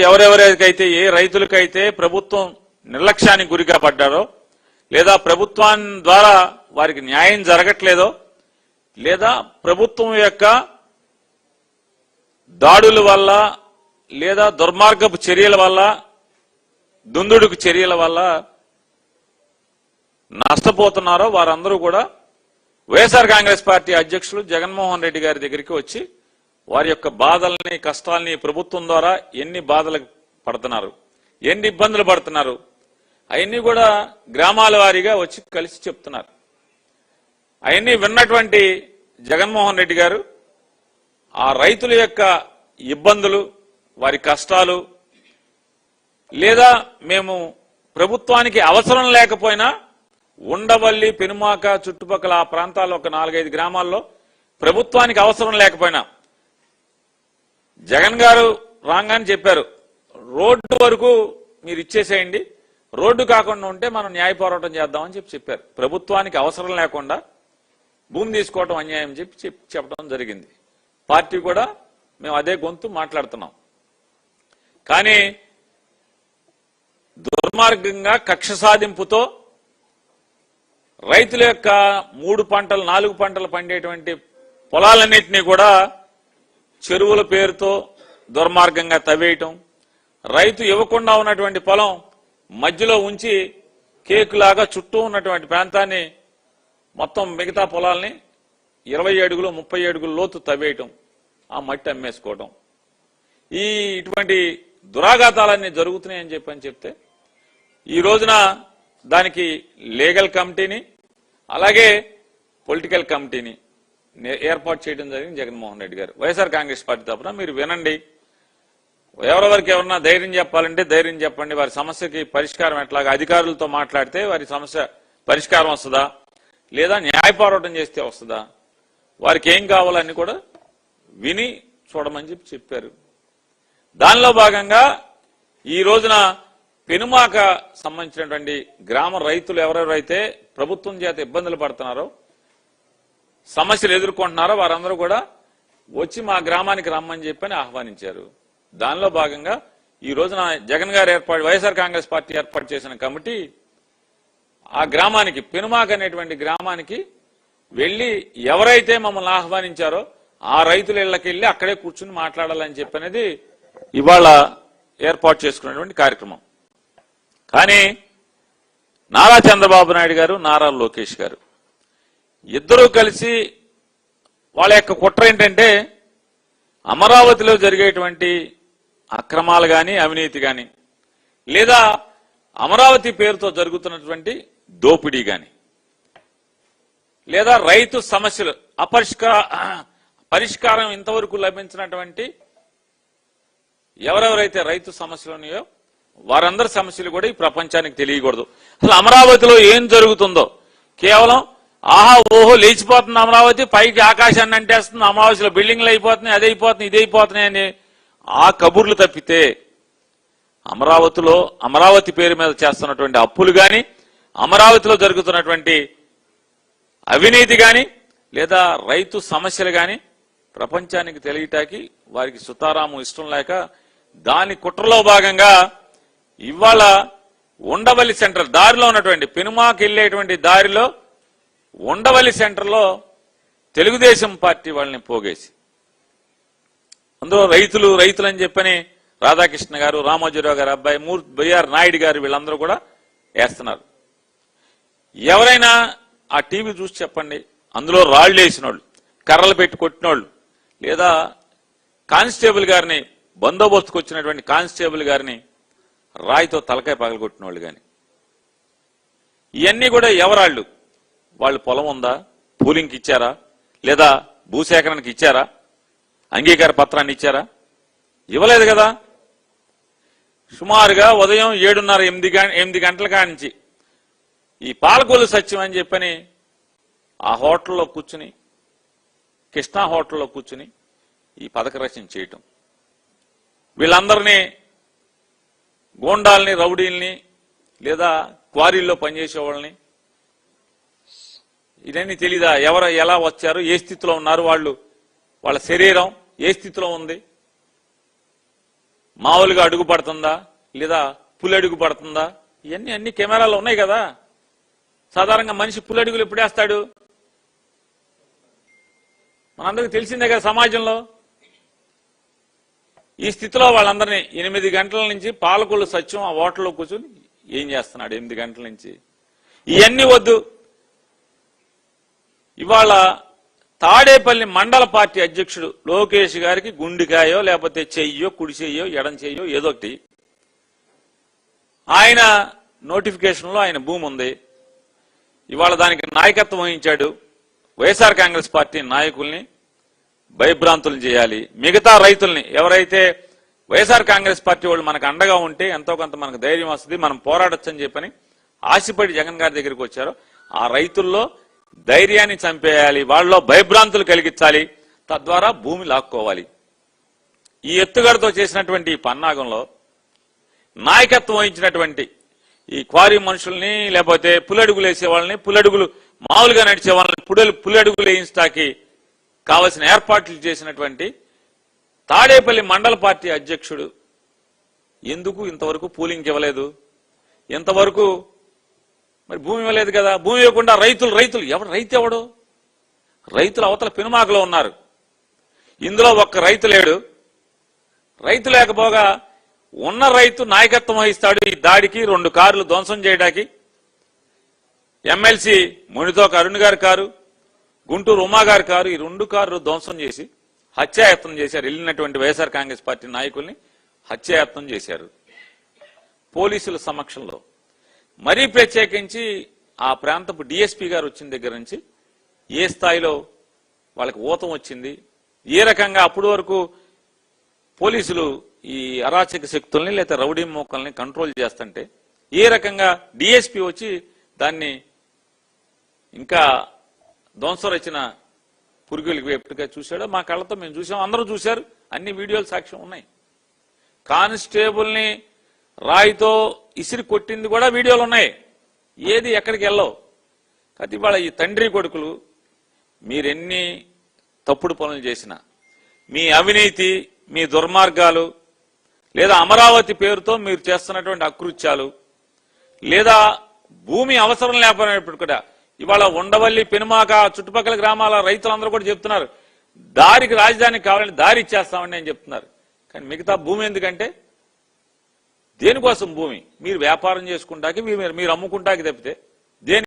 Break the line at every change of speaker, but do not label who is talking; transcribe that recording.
ఎవరెవరికైతే ఏ రైతులకైతే ప్రభుత్వం నిర్లక్ష్యానికి గురిగా పడ్డారో లేదా ప్రభుత్వం ద్వారా వారికి న్యాయం జరగట్లేదో లేదా ప్రభుత్వం యొక్క దాడుల వల్ల లేదా దుర్మార్గపు చర్యల వల్ల దుందుడుకు చర్యల వల్ల నష్టపోతున్నారో వారందరూ కూడా వైఎస్ఆర్ కాంగ్రెస్ పార్టీ అధ్యక్షులు జగన్మోహన్ రెడ్డి గారి దగ్గరికి వచ్చి వారి యొక్క బాధల్ని కష్టాల్ని ప్రభుత్వం ద్వారా ఎన్ని బాధలు పడుతున్నారు ఎన్ని ఇబ్బందులు పడుతున్నారు అవన్నీ కూడా గ్రామాల వారీగా వచ్చి కలిసి చెప్తున్నారు. అవన్నీ విన్నటువంటి జగన్మోహన్ రెడ్డి గారు ఆ రైతుల యొక్క ఇబ్బందులు వారి కష్టాలు లేదా మేము ప్రభుత్వానికి అవసరం లేకపోయినా ఉండవల్లి పెనుమాక చుట్టుపక్కల ఆ ప్రాంతాల్లో ఒక 4-5 గ్రామాల్లో ప్రభుత్వానికి అవసరం లేకపోయినా జగన్ గారు రాగానే చెప్పారు రోడ్డు వరకు మీరు ఇచ్చేసేయండి, రోడ్డు కాకుండా ఉంటే మనం న్యాయ పోరాటం చేద్దామని చెప్పారు. ప్రభుత్వానికి అవసరం లేకుండా భూమి తీసుకోవడం అన్యాయం చెప్పడం జరిగింది. పార్టీ కూడా మేము అదే గొంతు మాట్లాడుతున్నాం. కానీ దుర్మార్గంగా కక్ష సాధింపుతో రైతుల యొక్క 3 పంటలు 4 పంటలు పండేటువంటి పొలాలన్నింటినీ కూడా చెరువుల పేరుతో దుర్మార్గంగా తవ్వేయటం, రైతు ఇవ్వకుండా ఉన్నటువంటి పొలం మధ్యలో ఉంచి కేకులాగా చుట్టూ ఉన్నటువంటి ప్రాంతాన్ని మొత్తం మిగతా పొలాల్ని 20 అడుగులు 30 అడుగుల లోతు తవ్వేయటం, ఆ మట్టి అమ్మేసుకోవటం, ఇటువంటి దురాఘాతాలన్నీ జరుగుతున్నాయని చెప్తే ఈ రోజున దానికి లీగల్ కమిటీని అలాగే పొలిటికల్ కమిటీని ఏర్పాటు చేయడం జరిగింది జగన్మోహన్ రెడ్డి గారు. వైఎస్ఆర్ కాంగ్రెస్ పార్టీ తరఫున మీరు వినండి, ఎవరెవరికి ఎవరన్నా ధైర్యం చెప్పాలంటే ధైర్యం చెప్పండి, వారి సమస్యకి పరిష్కారం ఎట్లాగా అధికారులతో మాట్లాడితే వారి సమస్య పరిష్కారం వస్తుందా లేదా న్యాయ పోరాటం చేస్తే వస్తుందా, వారికి ఏం కావాలని కూడా విని చూడమని చెప్పారు. దానిలో భాగంగా ఈ రోజున పెనుమాక సంబంధించినటువంటి గ్రామ రైతులు ఎవరెవరైతే ప్రభుత్వం చేత ఇబ్బందులు పడుతున్నారో సమస్యలు ఎదుర్కొంటున్నారో వారందరూ కూడా వచ్చి మా గ్రామానికి రమ్మని చెప్పని ఆహ్వానించారు. దానిలో భాగంగా ఈ రోజున జగన్ గారు వైఎస్ఆర్ కాంగ్రెస్ పార్టీ ఏర్పాటు చేసిన కమిటీ ఆ గ్రామానికి పెనుమాక అనేటువంటి గ్రామానికి వెళ్లి ఎవరైతే మమ్మల్ని ఆహ్వానించారో ఆ రైతుల ఇళ్లకి వెళ్లి అక్కడే కూర్చుని మాట్లాడాలని చెప్పనేది ఇవాళ ఏర్పాటు చేసుకున్నటువంటి కార్యక్రమం. కానీ నారా చంద్రబాబు నాయుడు గారు నారా లోకేష్ గారు ఇద్దరూ కలిసి వాళ్ళ యొక్క కుట్ర ఏంటంటే అమరావతిలో జరిగేటువంటి అక్రమాలు గాని అవినీతి గాని లేదా అమరావతి పేరుతో జరుగుతున్నటువంటి దోపిడీ గాని లేదా రైతు సమస్యలు పరిష్కారం ఇంతవరకు లభించినటువంటి ఎవరెవరైతే రైతు సమస్యలు ఉన్నాయో వారందరి సమస్యలు కూడా ఈ ప్రపంచానికి తెలియకూడదు. అసలు అమరావతిలో ఏం జరుగుతుందో కేవలం ఆహా ఓహో లేచిపోతుంది అమరావతి, పైకి ఆకాశాన్ని అంటేస్తుంది, అమరావతిలో బిల్డింగ్లు అయిపోతున్నాయి, అది అయిపోతున్నాయి, ఇది అయిపోతున్నాయి అని ఆ కబుర్లు తప్పితే అమరావతి పేరు మీద చేస్తున్నటువంటి అప్పులు గాని అమరావతిలో జరుగుతున్నటువంటి అవినీతి గాని లేదా రైతు సమస్యలు గాని ప్రపంచానికి తెలియటానికి వారికి సుతారాము ఇష్టం లేక దాని కుట్రలో భాగంగా ఇవాళ ఉండవల్లి సెంటర్ దారిలో ఉన్నటువంటి పెనుమాకి వెళ్లేటువంటి దారిలో ఉండవల్లి సెంటర్లో తెలుగుదేశం పార్టీ వాళ్ళని పోగేసి అందులో రైతులని చెప్పని రాధాకృష్ణ గారు, రామోజీరావు గారు అబ్బాయి, బిఆర్ నాయుడు గారు వీళ్ళందరూ కూడా వేస్తున్నారు. ఎవరైనా ఆ టీవీ చూసి చెప్పండి, అందులో రాళ్లు వేసిన వాళ్ళు, కర్రలు పెట్టి కొట్టినోళ్ళు లేదా కానిస్టేబుల్ గారిని బందోబస్తుకు వచ్చినటువంటి కానిస్టేబుల్ గారిని రాయితో తలకాయ పగలగొట్టిన వాళ్ళు కానీ ఇవన్నీ కూడా ఎవరాళ్ళు? వాళ్ళు పొలం ఉందా, పూలింగ్కి ఇచ్చారా లేదా భూసేకరణకి ఇచ్చారా, అంగీకార పత్రాన్ని ఇచ్చారా? ఇవ్వలేదు కదా. సుమారుగా ఉదయం 7:30-8 గంటల కానించి ఈ పాలకొల్లు సత్యం అని చెప్పని ఆ హోటల్లో కూర్చుని కృష్ణా హోటల్లో కూర్చుని ఈ పథక రచన చేయటం, వీళ్ళందరినీ గోండాల్ని రౌడీల్ని లేదా క్వారీల్లో పనిచేసే వాళ్ళని ఇదన్నీ తెలీదా? ఎవరు ఎలా వచ్చారు, ఏ స్థితిలో ఉన్నారు, వాళ్ళ శరీరం ఏ స్థితిలో ఉంది, మామూలుగా అడుగు పడుతుందా లేదా పులి అడుగు పడుతుందా, ఇవన్నీ అన్ని కెమెరాలు ఉన్నాయి కదా. సాధారణంగా మనిషి పులి అడుగులు ఎప్పుడు వేస్తాడు మనందరికీ తెలిసిందే కదా సమాజంలో. ఈ స్థితిలో వాళ్ళందరినీ 8 గంటల నుంచి పాలకొల్లు సత్యం ఆ హోటల్లో కూర్చొని ఏం చేస్తున్నాడు 8 గంటల నుంచి, ఇవన్నీ వద్దు. ఇవాళ తాడేపల్లి మండల పార్టీ అధ్యక్షుడు లోకేష్ గారికి గుండెకాయో లేకపోతే చెయ్యో కుడి చెయ్యో ఎడం చెయ్యో ఏదో ఒకటి, ఆయన నోటిఫికేషన్లో ఆయన భూమి ఉంది. ఇవాళ దానికి నాయకత్వం వహించాడు. వైఎస్ఆర్ కాంగ్రెస్ పార్టీ నాయకుల్ని భయభ్రాంతులు చేయాలి. మిగతా రైతుల్ని ఎవరైతే వైఎస్ఆర్ కాంగ్రెస్ పార్టీ వాళ్ళు మనకు అండగా ఉంటే ఎంతో కొంత మనకు ధైర్యం వస్తుంది, మనం పోరాడొచ్చని చెప్పని ఆశపడి జగన్ గారి దగ్గరికి వచ్చారో ఆ రైతుల్లో ధైర్యాన్ని చంపేయాలి, వాళ్ళలో భయభ్రాంతులు కలిగించాలి, తద్వారా భూమి లాక్కోవాలి. ఈ ఎత్తుగడతో చేసినటువంటి ఈ పన్నాగంలో నాయకత్వం వహించినటువంటి ఈ క్వారీ మనుషుల్ని లేకపోతే పులడుగులు వేసే వాళ్ళని, పులడుగులు మామూలుగా నడిచే వాళ్ళని పులడుగులు వేయించడానికి కావలసిన ఏర్పాట్లు చేసినటువంటి తాడేపల్లి మండల పార్టీ అధ్యక్షుడు ఎందుకు ఇంతవరకు పూలింగ్ ఇవ్వలేదు? ఇంతవరకు మరి భూమి ఇవ్వలేదు కదా. భూమి ఇవ్వకుండా రైతులు ఎవడు రైతు ఎవడు? రైతులు అవతల పెనుమాకలో ఉన్నారు. ఇందులో ఒక్క రైతు లేడు. రైతు లేకపోగా ఉన్న రైతు నాయకత్వం వహిస్తాడు ఈ దాడికి. 2 కార్లు ధ్వంసం చేయడానికి ఎమ్మెల్సీ మునితోక అరుణ్ గారి కారు, గుంటూరు ఉమా గారి కారు, ఈ 2 కార్లు ధ్వంసం చేసి హత్యాయత్నం చేశారు. వెళ్ళినటువంటి వైఎస్ఆర్ కాంగ్రెస్ పార్టీ నాయకుల్ని హత్యాయత్నం చేశారు పోలీసుల సమక్షంలో. మరీ ప్రత్యేకించి ఆ ప్రాంతపు డిఎస్పీ గారు వచ్చిన దగ్గర నుంచి ఏ స్థాయిలో వాళ్ళకి ఊతం వచ్చింది, ఏ రకంగా అప్పటి వరకు పోలీసులు ఈ అరాచక శక్తుల్ని లేదా రౌడీ మోకల్ని కంట్రోల్ చేస్తుంటే ఏ రకంగా డిఎస్పీ వచ్చి దాన్ని ఇంకా ధ్వంసం రచిన పురుగులకి ఎప్పటిగా చూశాడో మా కళ్ళతో మేము చూసాం, అందరూ చూశారు, అన్ని వీడియోలు సాక్ష్యం ఉన్నాయి. కానిస్టేబుల్ని రాయితో ఇసిరి కొట్టింది కూడా వీడియోలు ఉన్నాయి. ఏది ఎక్కడికి వెళ్ళవు. కాబట్టి ఇవాళ ఈ తండ్రి కొడుకులు మీరెన్ని తప్పుడు పనులు చేసినా, మీ అవినీతి, మీ దుర్మార్గాలు, లేదా అమరావతి పేరుతో మీరు చేస్తున్నటువంటి అకృత్యాలు, లేదా భూమి అవసరం లేకపోయినప్పుడు కూడా ఇవాళ ఉండవల్లి, పెనుమాక, చుట్టుపక్కల గ్రామాల రైతులందరూ కూడా చెప్తున్నారు దారికి రాజధానికి కావాలని దారి ఇచ్చేస్తామని నేను చెప్తున్నారు. కానీ మిగతా భూమి ఎందుకంటే దేనికోసం భూమి? మీరు వ్యాపారం చేసుకుంటాకి, మీరు అమ్ముకుంటాకి తప్పితే